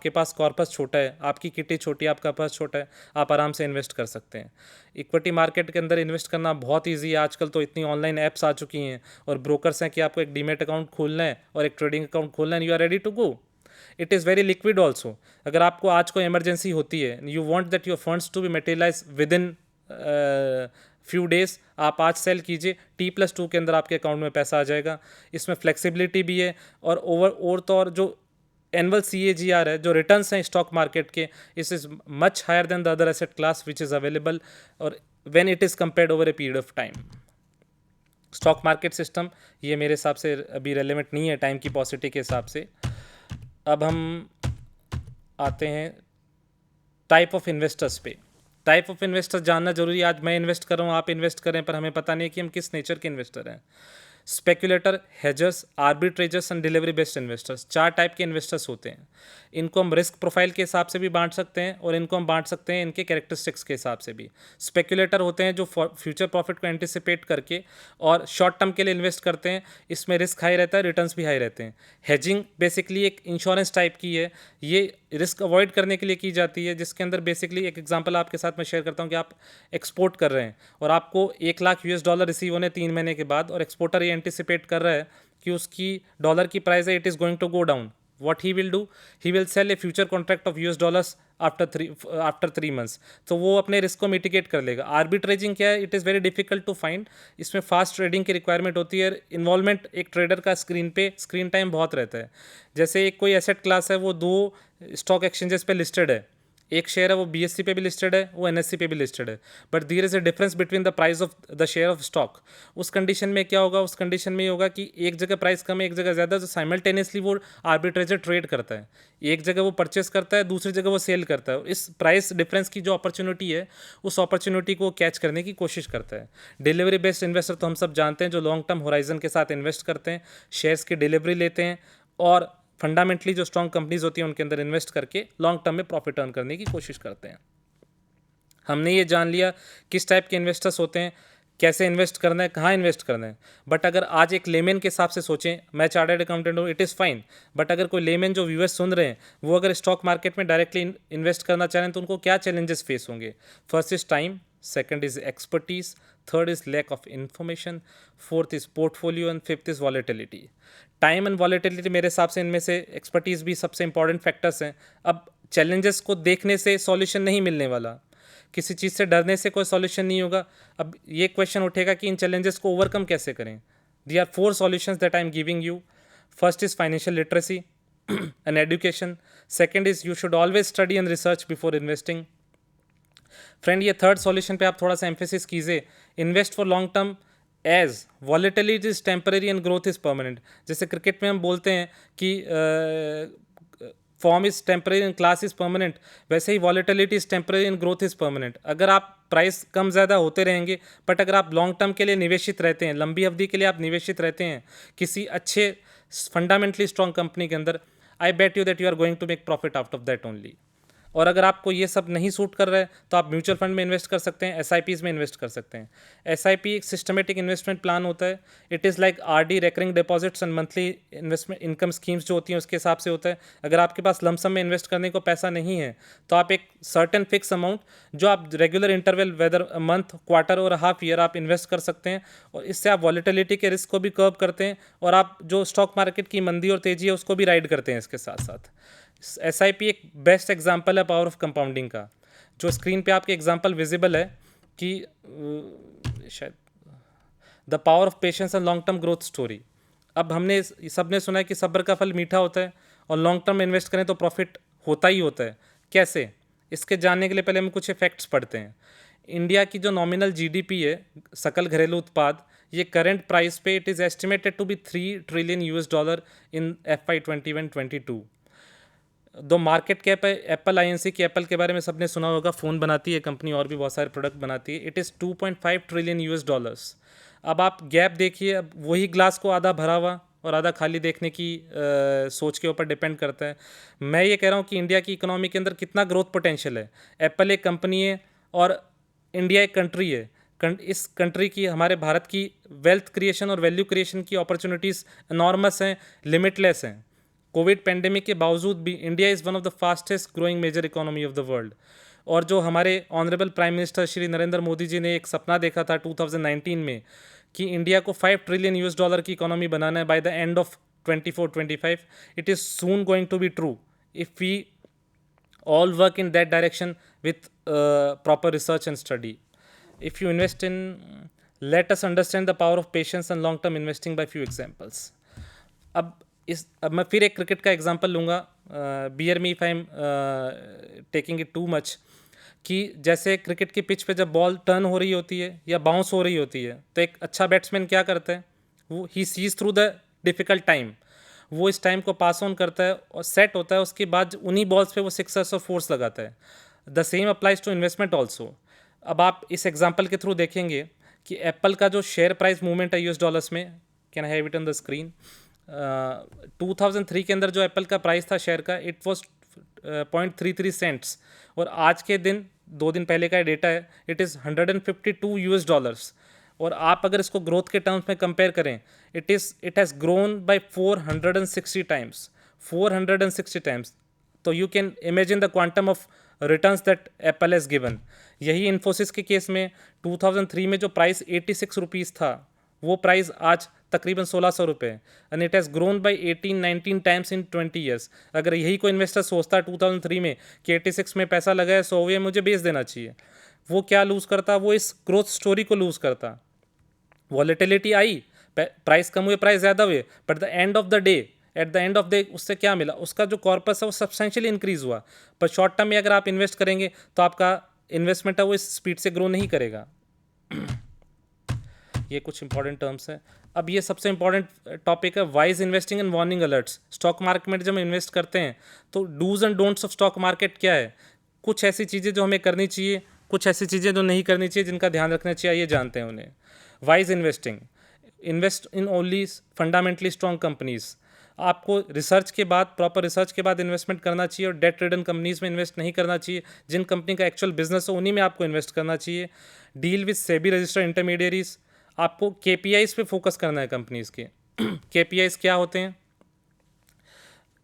आपके पास कॉर्पस छोटा है, आपकी किटी छोटी है, आपका पर्स छोटा है, आप आराम से इन्वेस्ट कर सकते हैं। इक्विटी मार्केट के अंदर इन्वेस्ट करना बहुत ईजी है। आजकल तो इतनी ऑनलाइन ऐप्स आ चुकी हैं और ब्रोकर्स हैं कि आपको एक डीमेट अकाउंट खोलना है और एक ट्रेडिंग अकाउंट खोलना है, you are ready to go. It is very liquid also. अगर आपको आज कोई इमरजेंसी होती है, you want that your funds to be materialize within few days, आप आज सेल कीजिए, T+2 के अंदर आपके अकाउंट में पैसा आ जाएगा। इसमें फ्लेक्सिबिलिटी भी है और तो और जो एनुअल CAGR है, जो रिटर्न्स हैं स्टॉक मार्केट के, इस is much higher than the other asset class which is available और when it is compared over a period of time. Stock market system ये मेरे हिसाब से अभी रेलेवेंट नहीं है टाइम की पॉसिटी के हिसाब से। अब हम आते हैं टाइप ऑफ इन्वेस्टर्स पे। टाइप ऑफ इन्वेस्टर्स जानना जरूरी है। आज मैं इन्वेस्ट कर रहा हूँ, आप इन्वेस्ट करें, पर हमें पता नहीं कि हम किस नेचर के इन्वेस्टर हैं। Speculators, hedgers, arbitrageurs and delivery based investors, 4 type के इन्वेस्टर्स होते हैं। इनको हम रिस्क प्रोफाइल के हिसाब से भी बांट सकते हैं और इनको हम बांट सकते हैं इनके कैरेक्टरिस्टिक्स के हिसाब से भी। स्पेक्यूलेटर होते हैं जो फ्यूचर प्रॉफिट को एंटिसिपेट करके और शॉर्ट टर्म के लिए इन्वेस्ट करते हैं। इसमें रिस्क हाई रहता है, रिटर्न्स भी हाई रहते हैं। हेजिंग बेसिकली एक इंश्योरेंस टाइप की है, ये रिस्क अवॉइड करने के लिए की जाती है, जिसके अंदर बेसिकली एक एग्जांपल आपके साथ मैं शेयर करता हूँ कि आप एक्सपोर्ट कर रहे हैं और आपको $1,00,000 रिसीव होने 3 महीने के बाद, और एक्सपोर्टर ये एंटिसिपेट कर रहा है कि उसकी डॉलर की प्राइस है, it is going to go down. what he will do, he will sell a future contract of $US after 3 months। तो वो अपने रिस्क को मिटिगेट कर लेगा। आर्बिट्रेजिंग क्या है? It is very difficult to find. इसमें फास्ट ट्रेडिंग की रिक्वायरमेंट होती है। इन्वॉल्वमेंट एक ट्रेडर का स्क्रीन टाइम बहुत रहता है। जैसे एक कोई एसेट क्लास है, वो 2 स्टॉक एक्सचेंजेस पे लिस्टेड है, एक शेयर है वो BSE पे भी लिस्टेड है, वो NSE पे भी लिस्टेड है, but there is a difference between the price of the share of stock. उस कंडीशन में क्या होगा? उस कंडीशन में ये होगा कि एक जगह प्राइस कम है, एक जगह ज़्यादा, तो साइमल्टेनियसली वो आर्बिट्रेजर ट्रेड करता है। एक जगह वो परचेस करता है, दूसरी जगह वो सेल करता है। इस प्राइस डिफरेंस की जो अपॉर्चुनिटी है, उस अपॉर्चुनिटी को कैच करने की कोशिश करता है। डिलीवरी बेस्ड इन्वेस्टर तो हम सब जानते हैं, जो लॉन्ग टर्म होराइजन के साथ इन्वेस्ट करते हैं, शेयर्स की डिलीवरी लेते हैं और फंडामेंटली जो स्ट्रॉन्ग कंपनीज होती हैं उनके अंदर इन्वेस्ट करके लॉन्ग टर्म में प्रॉफिट अर्न करने की कोशिश करते हैं। हमने ये जान लिया किस टाइप के इन्वेस्टर्स होते हैं, कैसे इन्वेस्ट करना है, कहाँ इन्वेस्ट करना है। बट अगर आज एक लेमेन के हिसाब से सोचें, मैं चार्टर्ड अकाउंटेंट हूँ, इट इज़ फाइन, बट अगर कोई लेमेन जो व्यूअर्स सुन रहे हैं वो अगर स्टॉक मार्केट में डायरेक्टली इन्वेस्ट करना चाह रहे हैं तो उनको क्या चैलेंजेस फेस होंगे? First is time, second is expertise, third is lack of information, fourth is portfolio and fifth is volatility. Time and volatility मेरे हिसाब से इनमें से एक्सपर्टीज़ भी सबसे इंपॉर्टेंट फैक्टर्स हैं। अब चैलेंजेस को देखने से सॉल्यूशन नहीं मिलने वाला, किसी चीज़ से डरने से कोई सॉल्यूशन नहीं होगा। अब ये क्वेश्चन उठेगा कि इन चैलेंजेस को ओवरकम कैसे करें। They are 4 solutions that I am giving you. First is financial literacy and education. Second is you should always study and research before investing. Friend, ये थर्ड सॉल्यूशन पे आप थोड़ा सा एम्फेसिस कीजिए। Invest for long term as volatility is temporary and growth is permanent. जैसे cricket में हम बोलते हैं कि form is temporary and class is permanent, वैसे ही volatility is temporary and growth is permanent. अगर आप प्राइस कम ज़्यादा होते रहेंगे, बट अगर आप लॉन्ग टर्म के लिए निवेशित रहते हैं, लंबी अवधि के लिए आप निवेशित रहते हैं किसी अच्छे फंडामेंटली स्ट्रॉन्ग कंपनी के अंदर, I bet you that you are going to make profit out of that only. और अगर आपको ये सब नहीं सूट कर रहा है तो आप म्यूचुअल फंड में इन्वेस्ट कर सकते हैं, SIPs में इन्वेस्ट कर सकते हैं। SIP एक सिस्टमेटिक इन्वेस्टमेंट प्लान होता है। It is like RD, recurring deposits and monthly investment income schemes जो होती हैं उसके हिसाब से होता है। अगर आपके पास लमसम में इन्वेस्ट करने को पैसा नहीं है तो आप एक सर्टेन फिक्स अमाउंट जो आप regular interval whether month, quarter और हाफ ईयर आप इन्वेस्ट कर सकते हैं, और इससे आप वॉलेटिलिटी के रिस्क को भी कर्व करते हैं और आप जो स्टॉक मार्केट की मंदी और तेजी है उसको भी राइड करते हैं इसके साथ साथ। SIP एक बेस्ट एग्जांपल है पावर ऑफ कंपाउंडिंग का। जो स्क्रीन पे आपके एग्जांपल विजिबल है कि शायद the power of patience and long term growth story. अब हमने सबने सुना है कि सब्र का फल मीठा होता है और लॉन्ग टर्म में इन्वेस्ट करें तो प्रॉफिट होता ही होता है। कैसे? इसके जानने के लिए पहले हम कुछ फैक्ट्स पढ़ते हैं। इंडिया की जो नॉमिनल GDP है, सकल घरेलू उत्पाद, ये करंट प्राइस पे it is estimated to be $3 trillion in FY 21-22। दो मार्केट कैप है एप्पल INC की। एप्पल के बारे में सबने सुना होगा, फ़ोन बनाती है कंपनी और भी बहुत सारे प्रोडक्ट बनाती है। It is $2.5 trillion. अब आप गैप देखिए, अब वही ग्लास को आधा भरा हुआ और आधा खाली देखने की सोच के ऊपर डिपेंड करता है। मैं ये कह रहा हूँ कि इंडिया की इकोनॉमी के अंदर कितना ग्रोथ पोटेंशियल है। एप्पल एक कंपनी है और इंडिया एक कंट्री है। इस कंट्री की, हमारे भारत की वेल्थ क्रिएशन और वैल्यू क्रिएशन की अपॉर्चुनिटीज़ इनॉर्मस हैं, लिमिटलेस हैं। कोविड पेंडेमिक के बावजूद भी India is one of the fastest growing major economy of the world. और जो हमारे honourable prime minister Shri Narendra Modi ji ने एक सपना देखा था 2019 में कि इंडिया को $5 ट्रिलियन की इकोनॉमी बनाना है by the end of 24-25, it is soon going to be true if we all work in that direction with proper research and study. If you invest in, let us understand the power of patience and long term investing by few examples. अब मैं फिर एक cricket का example लूँगा, bear me if I am taking it too much, कि जैसे cricket की pitch पे जब बॉल टर्न हो रही होती है या बाउंस हो रही होती है तो एक अच्छा बैट्समैन क्या करता है, वो he sees through the difficult time, वो इस टाइम को पास ऑन करता है और सेट होता है, उसके बाद उन्हीं बॉल्स पे वो सिक्सर्स और फोर्स लगाता है। The same applies to investment also. अब आप इस एग्जांपल के थ्रू देखेंगे कि एप्पल का जो शेयर प्राइस मूवमेंट है यूएस डॉलर्स में, can I have it on the screen, 2003 के अंदर जो एप्पल का प्राइस था शेयर का, इट वॉज 0.33 और आज के दिन 2 दिन पहले का डेटा है, इट इज़ $152। और आप अगर इसको ग्रोथ के टर्म्स में कंपेयर करें, it has grown by 460 times, 460 times. तो you can imagine the quantum of returns that Apple has given. यही इन्फोसिस के केस में 2003 में जो प्राइस 86 रुपीज़ था, वो प्राइस आज तकरीबन 1600 रुपये, and it has grown by 18-19 times in 20 years. अगर यही कोई इन्वेस्टर सोचता है 2003 में कि 86 में पैसा लगा है, 100 ये मुझे बेच देना चाहिए, वो क्या लूज़ करता, वो इस ग्रोथ स्टोरी को लूज़ करता। वॉलेटिलिटी आई, प्राइस कम हुए, प्राइस ज़्यादा हुए, but the end of the day, at the end of the उससे क्या मिला, उसका जो कॉर्पस है वो सब्सटेंशियली इंक्रीज हुआ। पर शॉर्ट टर्म में अगर आप इन्वेस्ट करेंगे तो आपका इन्वेस्टमेंट है वो इस स्पीड से ग्रो नहीं करेगा। ये कुछ इंपॉर्टेंट टर्म्स हैं। अब ये सबसे इंपॉर्टेंट टॉपिक है wise investing and warning alerts. Stock market में जब हम इन्वेस्ट करते हैं तो dos and don'ts of stock market क्या है, कुछ ऐसी चीज़ें जो हमें करनी चाहिए, कुछ ऐसी चीज़ें जो नहीं करनी चाहिए, जिनका ध्यान रखना चाहिए, ये जानते हैं उन्हें। Wise investing, invest in only fundamentally strong companies. आपको रिसर्च के बाद, प्रॉपर रिसर्च के बाद इन्वेस्टमेंट करना चाहिए और डेट रिडन कंपनीज में इन्वेस्ट नहीं करना चाहिए। जिन कंपनी का एक्चुअल बिजनेस हो उन्हीं में आपको इन्वेस्ट करना चाहिए। Deal with SEBI registered intermediaries. आपको केपीआईज पे फोकस करना है कंपनीज के। केपीआईज क्या होते हैं?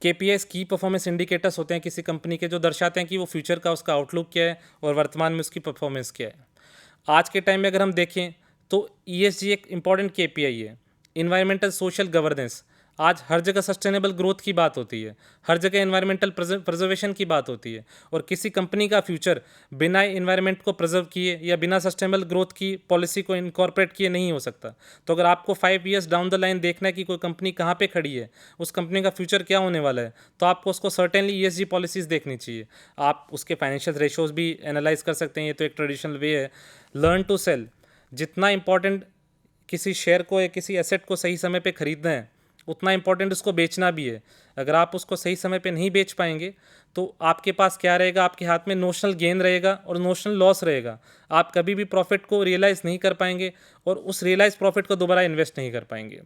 केपीआईज की परफॉर्मेंस इंडिकेटर्स होते हैं किसी कंपनी के, जो दर्शाते हैं कि वो फ्यूचर का उसका आउटलुक क्या है और वर्तमान में उसकी परफॉर्मेंस क्या है। आज के टाइम में अगर हम देखें तो ईएसजी एक इंपॉर्टेंट केपीआई है। इन्वायरमेंटल सोशल गवर्नेंस, आज हर जगह सस्टेनेबल ग्रोथ की बात होती है, हर जगह इन्वायरमेंटल प्रिजर्वेशन की बात होती है, और किसी कंपनी का फ्यूचर बिना इन्वायरमेंट को प्रिजर्व किए या बिना सस्टेनेबल ग्रोथ की पॉलिसी को इनकॉर्पोरेट किए नहीं हो सकता। तो अगर आपको 5 ईयर्स डाउन द लाइन देखना है कि कोई कंपनी कहाँ पे खड़ी है, उस कंपनी का फ्यूचर क्या होने वाला है, तो आपको उसको सर्टेनली ईएसजी पॉलिसीज़ देखनी चाहिए। आप उसके फाइनेंशियल रेशोज भी एनालाइज कर सकते हैं, ये तो एक ट्रेडिशनल वे है। लर्न टू सेल, जितना इंपॉर्टेंट किसी शेयर को या किसी एसेट को सही समय पे खरीदना है, उतना इंपॉर्टेंट उसको बेचना भी है। अगर आप उसको सही समय पे नहीं बेच पाएंगे तो आपके पास क्या रहेगा, आपके हाथ में नोशनल गेन रहेगा और नोशनल लॉस रहेगा। आप कभी भी प्रॉफिट को रियलाइज़ नहीं कर पाएंगे और उस रियलाइज प्रॉफिट को दोबारा इन्वेस्ट नहीं कर पाएंगे।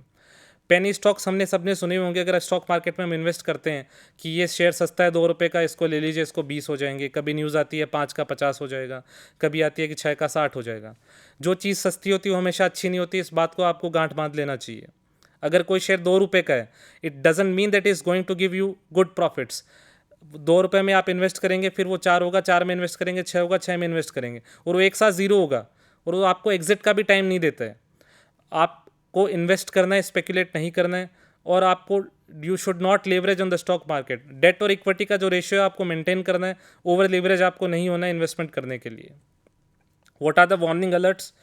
पेनी स्टॉक्स हमने सबने सुने होंगे। अगर स्टॉक मार्केट में हम इन्वेस्ट करते हैं कि ये शेयर सस्ता है, 2 रुपये का, इसको ले लीजिए, इसको 20 हो जाएंगे। कभी न्यूज़ आती है 5 का 50 हो जाएगा, कभी आती है कि 6 का 60 हो जाएगा। जो चीज़ सस्ती होती है वो हमेशा अच्छी नहीं होती, इस बात को आपको गांठ बांध लेना चाहिए। अगर कोई शेयर 2 रुपये का है, it doesn't mean that is going to give you good profits. 2 रुपये में आप इन्वेस्ट करेंगे, फिर वो 4 होगा, 4 में इन्वेस्ट करेंगे, 6 होगा, 6 में इन्वेस्ट करेंगे, और वो एक साथ 0 होगा, और वो आपको एग्जिट का भी टाइम नहीं देता है। आपको इन्वेस्ट करना है, स्पेकुलेट नहीं करना है, और आपको you should not leverage on the stock market. Debt और इक्विटी का जो रेशियो है आपको मेंटेन करना है, ओवर लेवरेज आपको नहीं होना है इन्वेस्टमेंट करने के लिए। What are the warning alerts?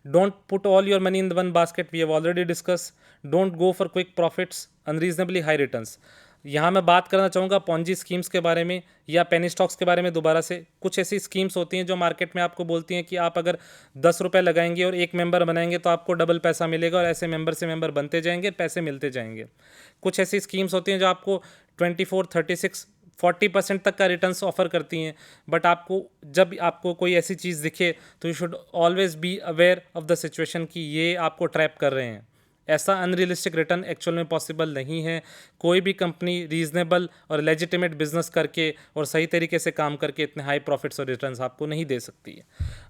Don't put all your money in the one basket. We have already discussed. Don't go for quick profits, unreasonably high returns. यहाँ मैं बात करना चाहूँगा पॉन्जी स्कीम्स के बारे में या पेनी स्टॉक्स के बारे में दोबारा से। कुछ ऐसी स्कीम्स होती हैं जो मार्केट में आपको बोलती हैं कि आप अगर 10 रुपये लगाएंगे और एक मेंबर बनाएंगे तो आपको डबल पैसा मिलेगा, और ऐसे मेंबर से मेंबर बनते जाएंगे, पैसे मिलते जाएंगे। कुछ ऐसी स्कीम्स होती हैं जो आपको 24, 36, 40% तक का रिटर्न्स ऑफर करती हैं, बट आपको जब आपको कोई ऐसी चीज़ दिखे तो you should always be aware of the situation कि ये आपको ट्रैप कर रहे हैं। ऐसा अनरियलिस्टिक रिटर्न एक्चुअल में पॉसिबल नहीं है। कोई भी कंपनी रीजनेबल और लेजिटिमेट बिजनेस करके और सही तरीके से काम करके इतने हाई प्रॉफिट्स और रिटर्न्स आपको नहीं दे सकती है।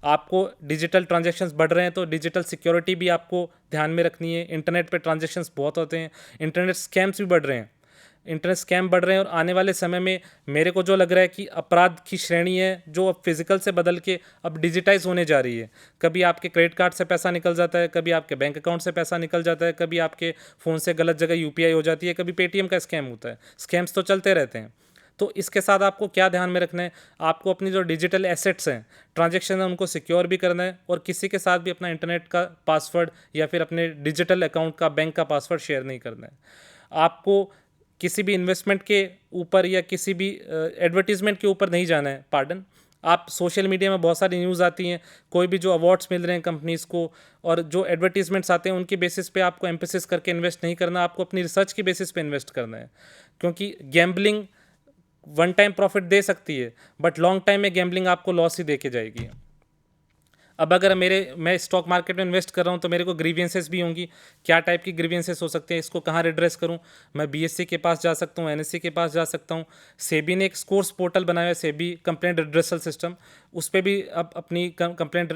आपको डिजिटल ट्रांजैक्शंस बढ़ रहे हैं तो डिजिटल सिक्योरिटी भी आपको ध्यान में रखनी है। इंटरनेट पे ट्रांजैक्शंस बहुत होते हैं, इंटरनेट स्कैम्स भी बढ़ रहे हैं। इंटरनेट स्कैम बढ़ रहे हैं और आने वाले समय में मेरे को जो लग रहा है कि अपराध की श्रेणी है जो अब फिजिकल से बदल के अब डिजिटाइज होने जा रही है। कभी आपके क्रेडिट कार्ड से पैसा निकल जाता है, कभी आपके बैंक अकाउंट से पैसा निकल जाता है, कभी आपके फ़ोन से गलत जगह यूपीआई हो जाती है, कभी पेटीएम का स्कैम होता है। स्कैम्स तो चलते रहते हैं। तो इसके साथ आपको क्या ध्यान में रखना है, आपको अपनी जो डिजिटल एसेट्स हैं, ट्रांजैक्शन है, उनको सिक्योर भी करना है और किसी के साथ भी अपना इंटरनेट का पासवर्ड या फिर अपने डिजिटल अकाउंट का बैंक का पासवर्ड शेयर नहीं करना है। आपको किसी भी इन्वेस्टमेंट के ऊपर या किसी भी एडवर्टीजमेंट के ऊपर नहीं जाना है। पार्डन, आप सोशल मीडिया में बहुत सारी न्यूज़ आती हैं, कोई भी जो अवार्ड्स मिल रहे हैं कंपनीज़ को और जो एडवर्टीजमेंट्स आते हैं उनकी बेसिस पे आपको एम्फेसिस करके इन्वेस्ट नहीं करना, आपको अपनी रिसर्च की बेसिस पे इन्वेस्ट करना है। क्योंकि गैम्बलिंग वन टाइम प्रॉफिट दे सकती है बट लॉन्ग टाइम में गैम्बलिंग आपको लॉस ही दे के जाएगी। अब अगर मैं स्टॉक मार्केट में इन्वेस्ट कर रहा हूँ तो मेरे को ग्रीवियंसेस भी होंगी। क्या टाइप की ग्रीवियंसेस हो सकते हैं, इसको कहाँ रिड्रेस करूँ? मैं बीएससी के पास जा सकता हूँ, एनएससी के पास जा सकता हूँ। सेबी ने एक स्कोर्स पोर्टल बनाया है, सेबी कंप्लेंट रिड्रेसल सिस्टम, उस पर भी अब अपनी कंप्लेंट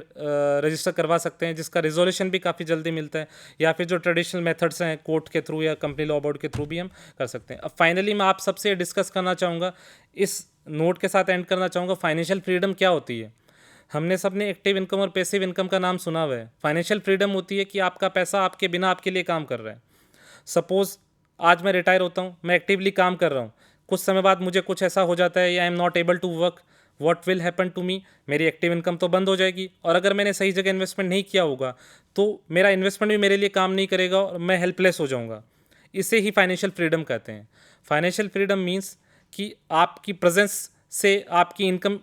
रजिस्टर करवा सकते हैं, जिसका रिजोल्यूशन भी काफ़ी जल्दी मिलता है। या फिर जो ट्रेडिशनल मेथड्स हैं कोर्ट के थ्रू या कंपनी लॉ बोर्ड के थ्रू भी हम कर सकते हैं। अब फाइनली मैं आप सबसे डिस्कस करना चाहूँगा, इस नोट के साथ एंड करना चाहूँगा, फाइनेंशियल फ्रीडम क्या होती है। हमने सबने एक्टिव इनकम और पैसिव इनकम का नाम सुना हुआ है। फाइनेंशियल फ्रीडम होती है कि आपका पैसा आपके बिना आपके लिए काम कर रहा है। सपोज आज मैं रिटायर होता हूँ, मैं एक्टिवली काम कर रहा हूँ, कुछ समय बाद मुझे कुछ ऐसा हो जाता है या I am not able to work, what will happen to me? मेरी एक्टिव इनकम तो बंद हो जाएगी और अगर मैंने सही जगह इन्वेस्टमेंट नहीं किया होगा तो मेरा इन्वेस्टमेंट भी मेरे लिए काम नहीं करेगा और मैं हेल्पलेस हो जाऊँगा। इसे ही फाइनेंशियल फ्रीडम कहते हैं। फाइनेंशियल फ्रीडम मीन्स कि आपकी प्रेजेंस से आपकी इनकम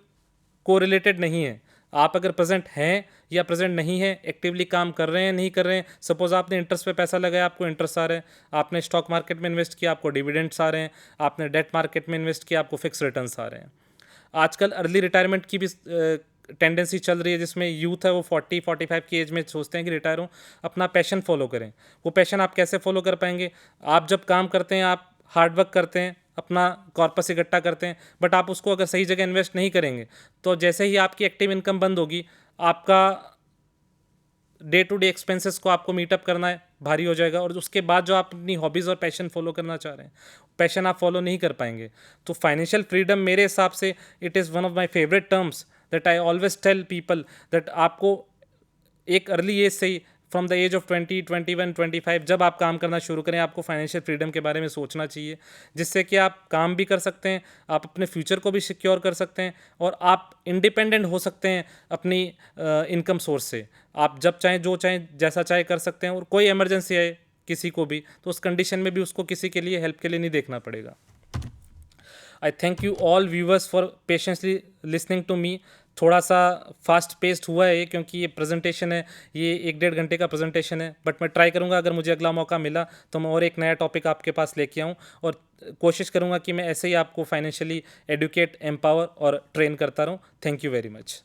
को रिलेटेड नहीं है। आप अगर प्रेजेंट हैं या प्रेजेंट नहीं है, एक्टिवली काम कर रहे हैं नहीं कर रहे हैं, सपोज आपने इंटरेस्ट पे पैसा लगाया, आपको इंटरेस्ट आ रहा है, आपने स्टॉक मार्केट में इन्वेस्ट किया, आपको डिविडेंड्स आ रहे हैं, आपने डेट मार्केट में इन्वेस्ट किया, आपको फिक्स रिटर्न्स आ रहे हैं। आजकल अर्ली रिटायरमेंट की भी टेंडेंसी चल रही है, जिसमें यूथ है वो 40-45 की एज में सोचते हैं कि रिटायर हों, अपना पैशन फॉलो करें। वो पैशन आप कैसे फॉलो कर पाएंगे? आप जब काम करते हैं, आप हार्डवर्क करते हैं, अपना कॉर्पस इकट्ठा करते हैं, बट आप उसको अगर सही जगह इन्वेस्ट नहीं करेंगे तो जैसे ही आपकी एक्टिव इनकम बंद होगी, आपका डे टू डे एक्सपेंसेस को आपको मीटअप करना है भारी हो जाएगा और उसके बाद जो आप अपनी हॉबीज़ और पैशन फॉलो करना चाह रहे हैं, पैशन आप फॉलो नहीं कर पाएंगे। तो फाइनेंशियल फ्रीडम मेरे हिसाब से it is one of my favourite terms that I always tell people that आपको एक अर्ली एज से ही फ्रॉम द एज ऑफ 20, 21, 25 जब आप काम करना शुरू करें, आपको फाइनेंशियल फ्रीडम के बारे में सोचना चाहिए, जिससे कि आप काम भी कर सकते हैं, आप अपने फ्यूचर को भी सिक्योर कर सकते हैं और आप इंडिपेंडेंट हो सकते हैं अपनी इनकम सोर्स से। आप जब चाहें जो चाहें जैसा चाहे कर सकते हैं और कोई इमरजेंसी आए किसी को भी तो उस कंडीशन में भी उसको किसी के लिए हेल्प के लिए नहीं देखना पड़ेगा। I thank you all viewers for patiently listening to me. थोड़ा सा फास्ट पेस्ड हुआ है ये, क्योंकि ये प्रेजेंटेशन है, ये 1-1.5 घंटे का प्रेजेंटेशन है, बट मैं ट्राई करूँगा अगर मुझे अगला मौका मिला तो मैं और एक नया टॉपिक आपके पास लेके आऊँ और कोशिश करूँगा कि मैं ऐसे ही आपको फाइनेंशियली एडुकेट, एम्पावर और ट्रेन करता रहूँ। Thank you very much.